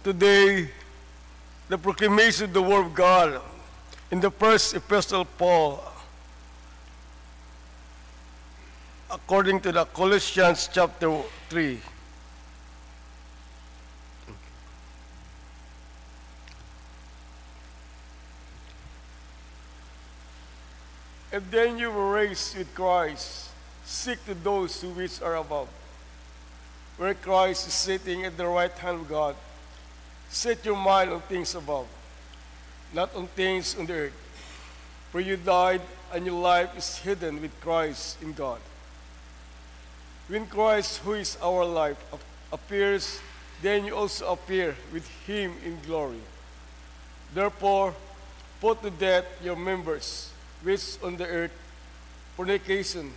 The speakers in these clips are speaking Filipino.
Today, the proclamation of the Word of God in the first epistle of Paul, according to the Colossians chapter 3. And then you were raised with Christ. Seek to those who which are above, where Christ is sitting at the right hand of God. Set your mind on things above, not on things on the earth. For you died, and your life is hidden with Christ in God. When Christ, who is our life, appears, then you also appear with him in glory. Therefore, put to death your members, which on the earth, fornication,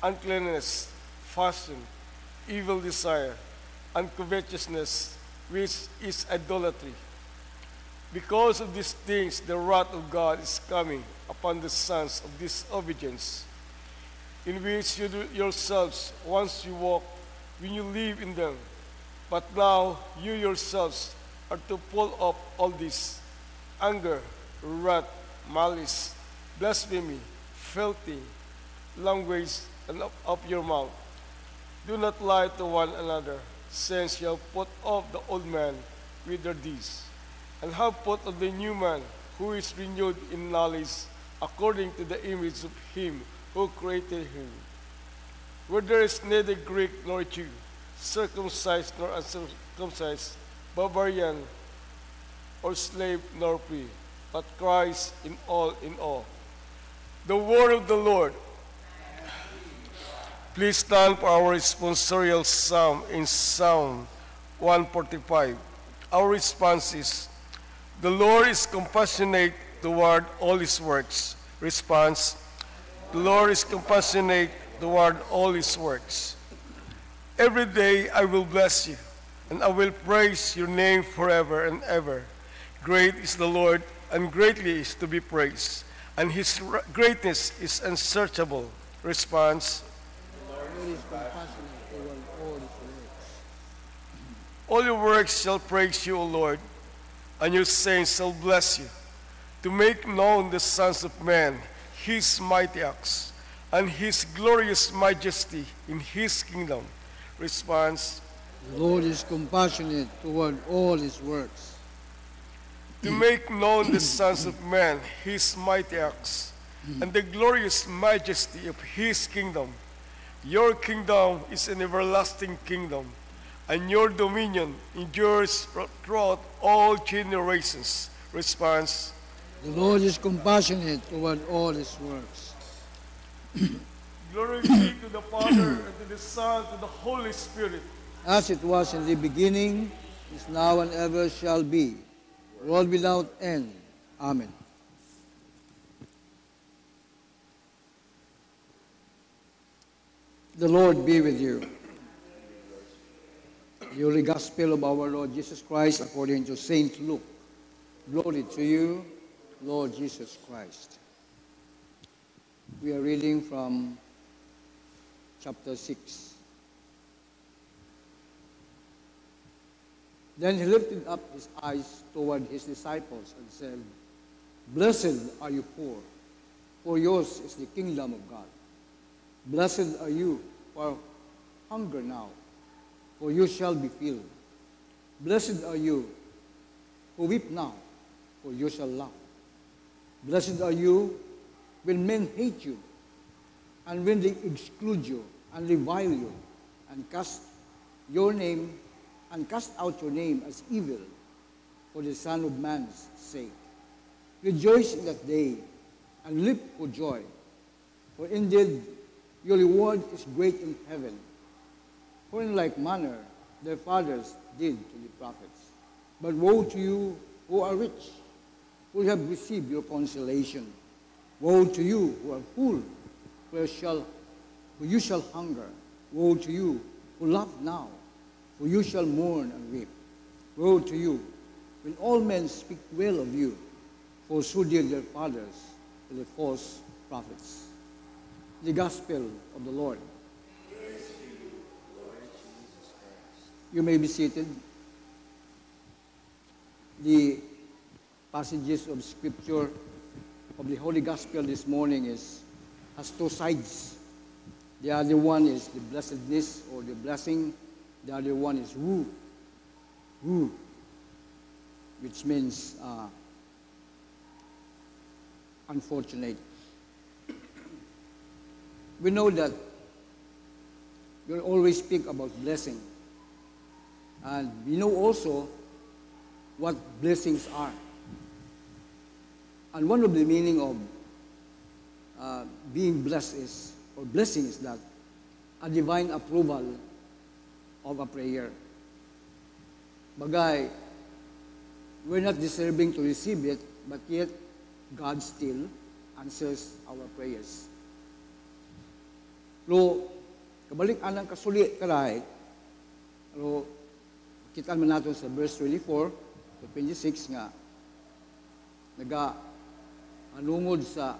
uncleanness, fashion, evil desire, and covetousness, which is idolatry. Because of these things, the wrath of God is coming upon the sons of disobedience, in which you yourselves once you walked when you live in them. But now you yourselves are to pull up all this: anger, wrath, malice, blasphemy, filthy language, and of your mouth. Do not lie to one another, since you have put off the old man with their deeds, and have put on the new man, who is renewed in knowledge according to the image of him who created him. Where there is neither Greek nor Jew, circumcised nor uncircumcised, barbarian or slave nor free, but Christ in all in all. The word of the Lord. Please stand for our responsorial psalm in Psalm 145. Our response is, the Lord is compassionate toward all his works. Response, the Lord is compassionate toward all his works. Every day I will bless you, and I will praise your name forever and ever. Great is the Lord, and greatly is to be praised, and his greatness is unsearchable. Response, Is compassionate toward all his works. all your works shall praise you, O Lord, and your saints shall bless you, to make known the sons of man his mighty acts, and his glorious majesty in his kingdom. Response, The Lord is compassionate toward all his works. to make known the sons of man his mighty acts, and the glorious majesty of his kingdom. Your kingdom is an everlasting kingdom, and your dominion endures throughout all generations. Response, The Lord is compassionate toward all his works. glory be to the Father, and to the Son, and to the Holy Spirit. As it was in the beginning, is now and ever shall be, world without end. Amen. The Lord be with you. The Holy Gospel of our Lord Jesus Christ according to Saint Luke. Glory to you, Lord Jesus Christ. We are reading from chapter 6. Then he lifted up his eyes toward his disciples and said, Blessed are you poor, for yours is the kingdom of God. Blessed are you for hunger now, for you shall be filled. Blessed are you who weep now, for you shall laugh. Blessed are you when men hate you, and when they exclude you, and revile you, and cast out your name as evil for the Son of Man's sake. Rejoice in that day, and leap for joy, for indeed your reward is great in heaven. For in like manner their fathers did to the prophets. But woe to you who are rich, who have received your consolation. Woe to you who are full, for you shall hunger. Woe to you who laugh now, for you shall mourn and weep. Woe to you when all men speak well of you, for so did their fathers to the false prophets. The Gospel of the Lord. Praise to you, Lord Jesus Christ. You may be seated. You may be seated. the passages of Scripture of the Holy Gospel this morning has two sides. The other one is the blessedness or the blessing. The other one is woe, which means unfortunate. We know that we'll always speak about blessing. And we know also what blessings are. And one of the meaning of being blessed is, or blessing is that, a divine approval of a prayer. Bagay, we're not deserving to receive it, but yet God still answers our prayers. Lo, kabalik anang kasuli karay, lo, kita man natin sa verse 24 to 26 nga, anungod sa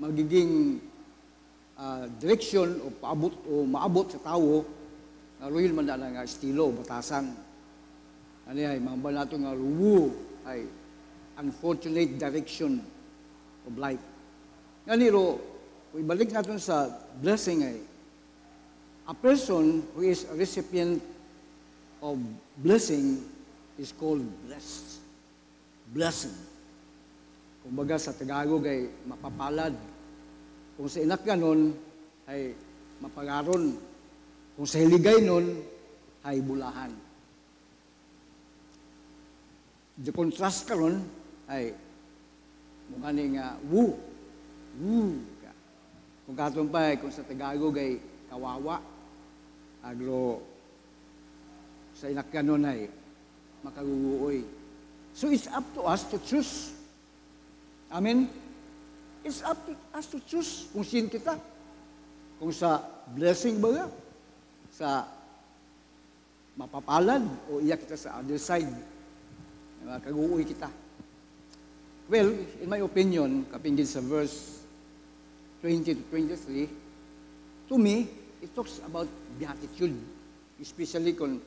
magiging direksyon o paabot o maabot sa tao nga royal man na nga estilo o batasan. Ano ay mga nato nga ruwo ay unfortunate direction of life. Ganito, kung ibalik natin sa blessing ay a person who is a recipient of blessing is called blessed. Blessing. Kung baga sa Tagalog ay mapapalad. Kung sa inak ganon ay mapagaron. Kung sa hiligay nun ay bulahan. The contrast karon ay mukha nga woo. Kung katong pa kung sa Tagalog ay kawawa. Aglo sa inak ganon ay makaguguoy. So it's up to us to choose. Amen? It's up to us to choose kung sino kita. Kung sa blessing ba sa mapapalad o iyak kita sa other side. Kaguuy kita. Well, in my opinion, kapinggit sa verse 20 to 23, to me, it talks about beatitude. Especially kung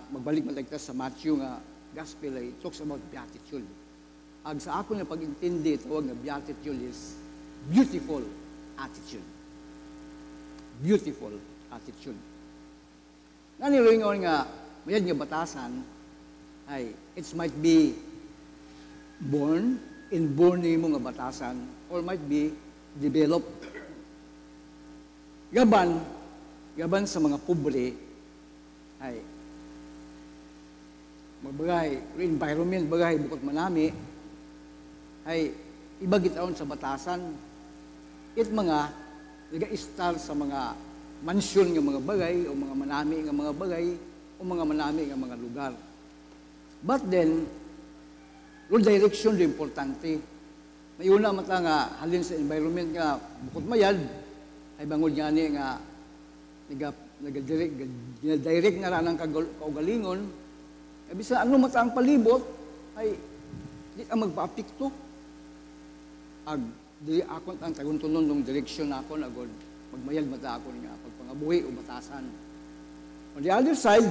magbalik matagtas sa Matthew nga Gospel, it talks about beatitude. Ang sa ako na pag-intindi, tawag na beatitude is beautiful attitude. Beautiful attitude. Nanilingon nga, mayad nga batasan, ay, it might be inborn mo nga batasan, or might be developed. Gaban sa mga pobre, ay, magbagay, environment, bagay, bukod manami, ay iba gitaon sa batasan. It mga nag-start sa mga mansyon ng mga bagay o mga manami ng mga bagay o mga manami ng mga lugar. But then, yung direction din importante. May una mata nga halin sa environment nga bukod mayad ay bangod nga ni nga nag-direct na ranang kaugalingon. Bisa ano mata ang palibot ay di ka magpa-apikto. Di ako ang taguntunon ng direksyon ako na God, magmayag mata ako nga pagpangabuhi o batasan. On the other side,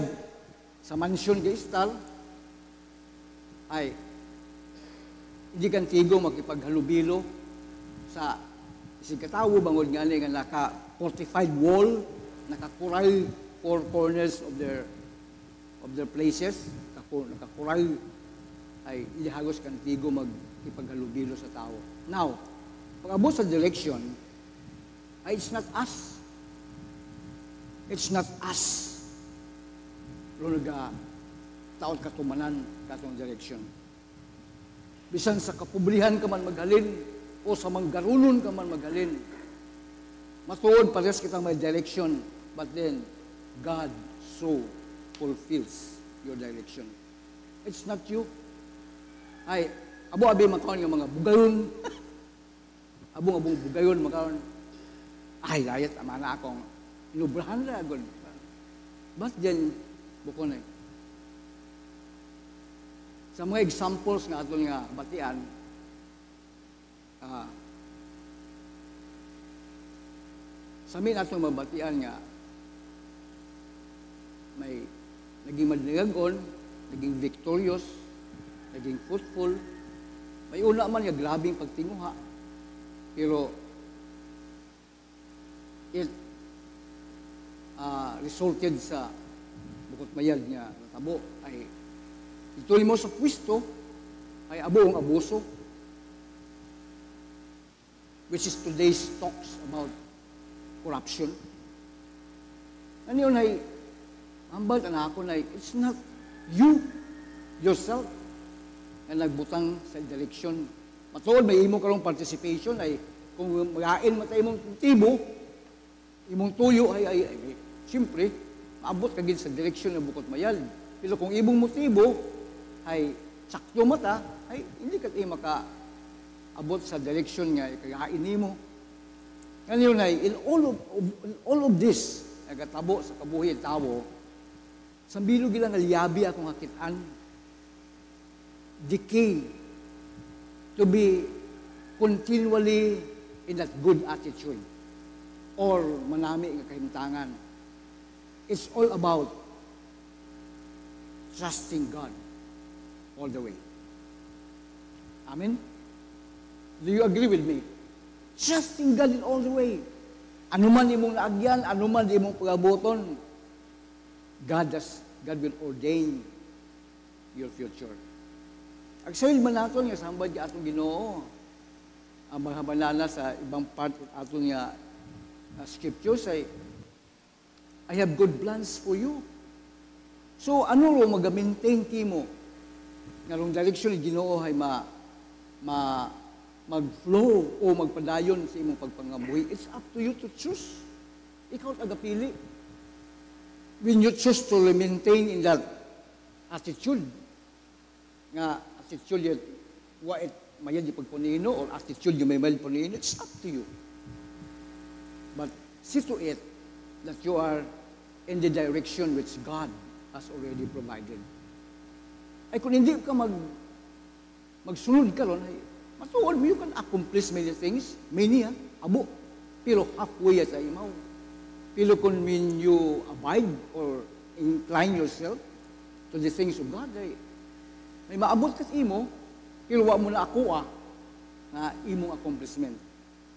sa mansyon kay Istal, ay hindi kantigo makipaghalubilo sa isigkatawo bangod nga nga naka-fortified wall, nakakural four corners of their places, nakakural ay hindi hagos kantigo magkipaghalubilo sa tao. Now, pag-abot sa direction, ay it's not us. It's not us. Pero taon katumanan katong direction. Bisan sa kapublihan ka man maghalin, o sa manggarunon ka man maghalin, matuod pares kitang may direction, but then, God so fulfills your direction. It's not you. Ay, abo-abi makaon ng mga bugayon. Abong bugayon makaon. Ay, layat, ama na akong inubrahan na agad. But then, bukon sa mga examples nga ato nga batian, sa amin atong mabatian nga, may naging madingagon, naging victorious, naging fruitful. May una man nga grabing pagtinguha. Pero it resulted sa bukod mayad niya natabo ay ituloy mo sa pwesto ay abo ang abuso, which is today's talks about corruption. Ano yun ay ambal na ako na it's not you yourself na nagbutang sa election. Matuod may imo karong participation ay kung magain matay imong tibo, imong tuyo ay siyempre maabot ka gid sa direksyon ng bukod mayal. Pero kung imong motibo ay sakto mata, ay hindi ka tayo maka-abot sa direksyon nga ikagain nimo. Ngayon ay in all of this nagatabo sa kabuhi at tawo, sambilo gila nga liyabi akong hakitaan, decay, to be continually in that good attitude or manami nga kahimtangan. It's all about trusting God all the way. Amen? Do you agree with me? Trusting God in all the way. Ano man imong naagyan, ano man imong pagabuton, God will ordain your future. Agsail man naton nga sambad nga atong Ginoo. Ang mga banana sa ibang part atong nga scriptures ay I have good plans for you. So ano ro mag-maintain kimo nga rong direction ni Ginoo ay mag-flow o magpadayon sa imong pagpangabuhi. It's up to you to choose. Ikaw tagapili. When you choose to maintain in that attitude, nga attitude yun, wait, mayad yung pagpunino, or attitude yung may mayad punino, it's up to you. But see to it that you are in the direction which God has already provided. Ay kung hindi ka magsunod ka ron, ay matuod mo, you can accomplish many things, many abo, pero halfway sa imaw. Pero kung when you abide or incline yourself to the things of God, ay may maabot ka sa imo, pero wa mo na akuha na imong accomplishment.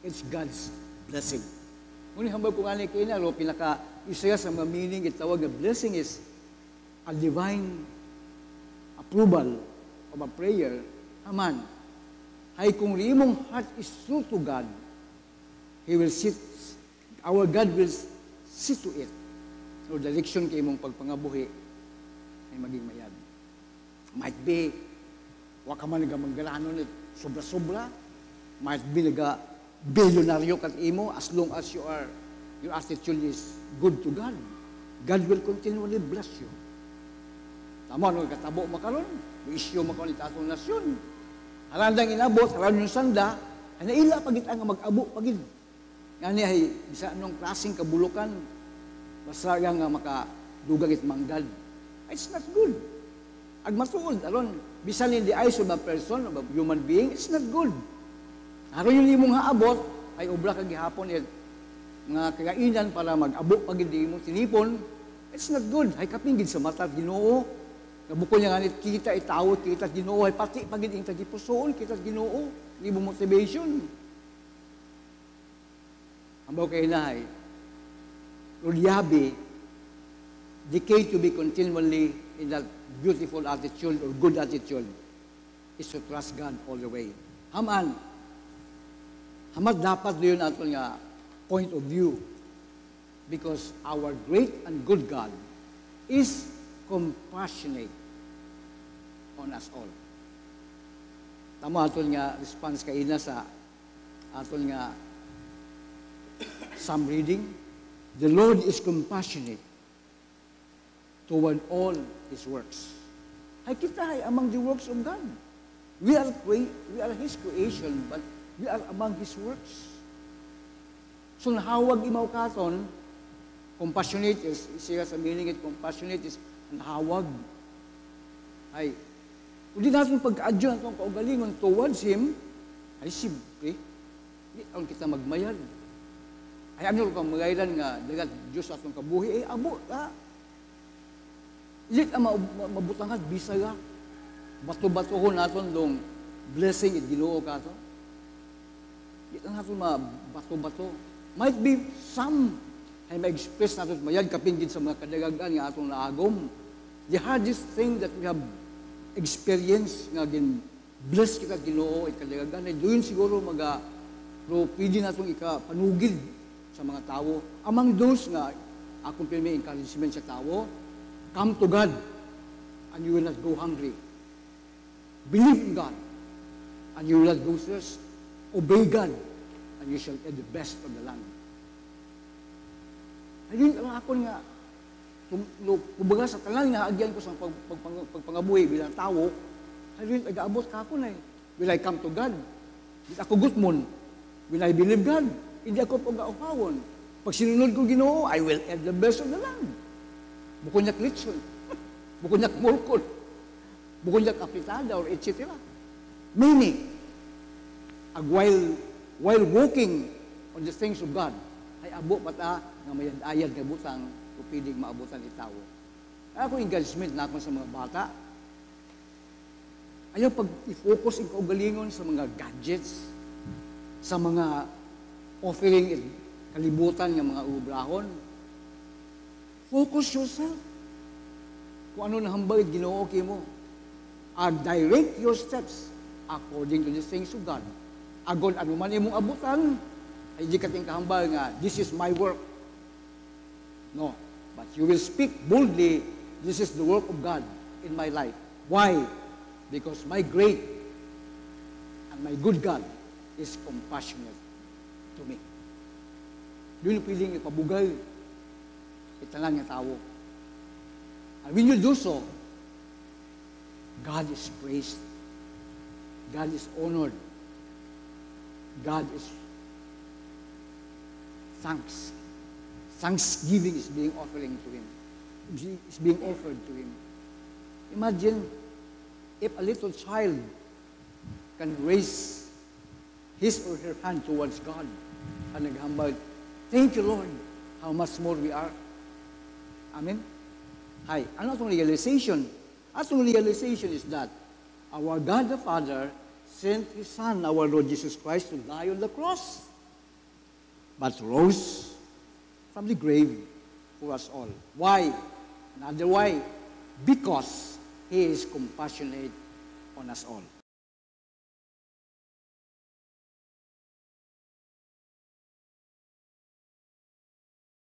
It's God's blessing. Ngunit hambal ko nga ni kina, pinaka-isa sa mga meaning itawag na blessing is a divine approval of a prayer. Aman, ay kung imong heart is true to God, our God will see to it. So, direction kay imong pagpangabuhi ay maging mayad. Might be, waka man nagamanggalano na sobra-sobra. Might be billionaryo kat imo as long as your attitude is good to God. God will continually bless you. Tama, nung katabo makaroon, isyo makaroon ito atong nasyon. Halandang inabot, halandang yung sanda, ay naila pagit ang mag-abo pagid. Nga niya, bisa anong klaseng kabulukan, basta nga makadugang itmanggad. It's not good. Ag matuod, aron, bisan in the eyes of a person, of a human being, it's not good. Aron yung imong haabot, ay obra kagihapon nga kagainan para mag-abo pag hindi mo tinipon, it's not good. Ay kapinggid sa mata, Ginoo. Nabukol niya nga nit, kita itawot, kita Ginoo. Ay pati pagid yung tagipusoon, kita Ginoo. Hindi mo motivation. Ang bawa kayo na ay, Lord Yahweh, decay to be continually in that beautiful attitude or good attitude is to trust God all the way. Haman dapat yun ato nga point of view because our great and good God is compassionate on us all. Tama ato nga response kaina sa ato nga some reading. The Lord is compassionate toward all His works. Ay kita ay among the works of God. We are His creation, but we are among His works. So nahawag imaw katon, compassionate is, siya sa meaning it, compassionate is nahawag. Ay, kung di natin pagka-adyo na itong kaugalingon towards Him, ay simple, di taon kita magmayad. Ay ano kang magayran nga, dagat Diyos atong kabuhi, ay abo, ha? Ilit ang mabutangan, bisaya. Bato-bato ko naton dong blessing it Ginoo kato. Ilit ang naton bato-bato. Might be some ay ma-express natin mayad kapinggid sa mga kadagagan nga atong naagom. The hardest thing that we have experienced nga bless kita Ginoo ay kadagagan ay doon siguro pero pwede natong ikapanugid sa mga tao. Among those nga akong may encouragement sa tao, come to God and you will not go hungry. Believe in God and you will not go thirst. Obey God and you shall eat the best of the land. Ayun ang ako nga, kumbaga sa tanan nga, agyan ko sa pagpangabuhi bilang tao, ayun, nag-aabot ka ako na eh. Will I come to God? Di ako gutmon. Will I believe God? Hindi ako pag-aupawon. Pag sinunod ko Ginoo, I will eat the best of the land. Bukod niya klitson. Bukod niya mulkot. Bukod niya kapitada or etc. Meaning, while walking on the things of God, ay abo pata nga mayad-ayad nga butang o pilig maabutan itawo. Ako engagement na ako sa mga bata. Ayaw pag i-focus ang kaugalingon sa mga gadgets, sa mga offering kalibutan ng mga ubrahon. Focus yourself. Kung ano na hambal, Ginoo kay mo. And direct your steps according to the things of God. Agon ano man imong abutan, ay di kating kahambal nga, this is my work. No. But you will speak boldly, this is the work of God in my life. Why? Because my great and my good God is compassionate to me. Doon piling ipabugay italang nga tao. And when you do so, God is praised. God is honored. God is thanks. Thanksgiving is being offering to Him. Is being offered to Him. Imagine if a little child can raise his or her hand towards God and naghambal, thank you, Lord, how much more we are. Amen? Hi. Ano itong realization? Atong realization is that our God the Father sent His Son, our Lord Jesus Christ, to die on the cross, but rose from the grave for us all. Why? Another why? Because He is compassionate on us all.